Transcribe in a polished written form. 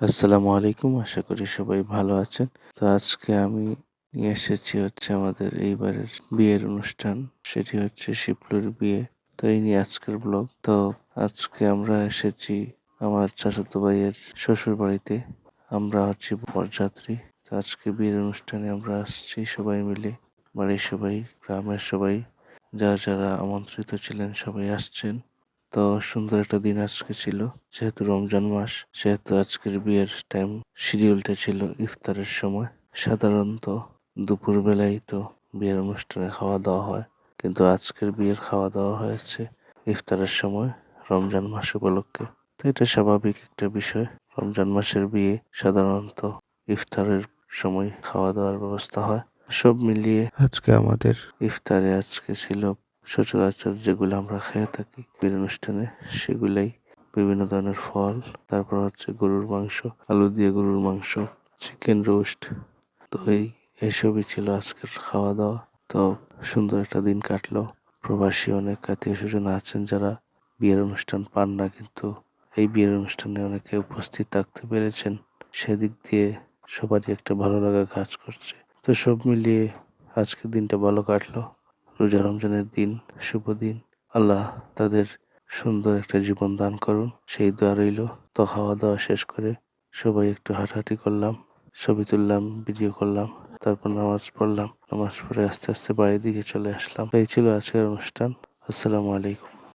আসসালামু আলাইকুম। আশা করি সবাই ভালো আছেন। তো আজকে আমি নিয়ে এসেছি হচ্ছে আমাদের এইবারের বিয়ের অনুষ্ঠান। সেটি হচ্ছে শিপলুর বিয়ে। তো এই নিয়ে আজকের ব্লগ। তো আজকে আমরা এসেছি আমার চাচাতো ভাইয়ের শ্বশুরবাড়িতে। আমরা হচ্ছি বরযাত্রী। তো আজকে বিয়ের অনুষ্ঠানে আমরা আসছি সবাই মিলে। বাড়ির সবাই, গ্রামের সবাই, যারা আমন্ত্রিত ছিলেন সবাই আসছেন। তো সুন্দর একটা দিন আজকে ছিল। যেহেতু রমজান মাস, সেহেতু আজকের বিয়ের শিডিউলটা ছিল ইফতারের সময়। সাধারণত দুপুর বেলায় তো বিয়ের অনুষ্ঠানে খাওয়া দাওয়া হয়, কিন্তু আজকের বিয়ের খাওয়া দাওয়া হয়েছে ইফতারের সময়, রমজান মাস উপলক্ষে। তো এটা স্বাভাবিক একটা বিষয়। রমজান মাসের বিয়ে সাধারণত ইফতারের সময় খাওয়া দাওয়ার ব্যবস্থা হয়। সব মিলিয়ে আজকে আমাদের ইফতারে ছিল সচরাচর যেগুলো আমরা খেয়ে থাকি বিয়ের অনুষ্ঠানে, সেগুলাই। বিভিন্ন ধরনের ফল, তারপর হচ্ছে গরুর মাংস, আলু দিয়ে গরুর মাংস, চিকেন রোস্ট, দই, এসবই ছিল আজকের খাওয়া দাওয়া। তো সুন্দর একটা দিন কাটলো। প্রবাসী অনেক আত্মীয় স্বজন আছেন যারা বিয়ের অনুষ্ঠান পান না, কিন্তু এই বিয়ের অনুষ্ঠানে অনেকে উপস্থিত থাকতে পেরেছেন। সেদিক দিয়ে সবারই একটা ভালো লাগা কাজ করছে। তো সব মিলিয়ে আজকের দিনটা ভালো কাটলো। রোজা রমজানের দিন, শুভ দিন। আল্লাহ তাদের সুন্দর একটা জীবন দান করুন, সেই দোয়া রইল। তো খাওয়া দাওয়া শেষ করে সবাই একটু হাঁটাহাঁটি করলাম, ছবি তুললাম, ভিডিও করলাম, তারপর নামাজ পড়লাম। নামাজ পড়ে আস্তে আস্তে বাড়ির দিকে চলে আসলাম। এই ছিল আজকের অনুষ্ঠান। আসসালামু আলাইকুম।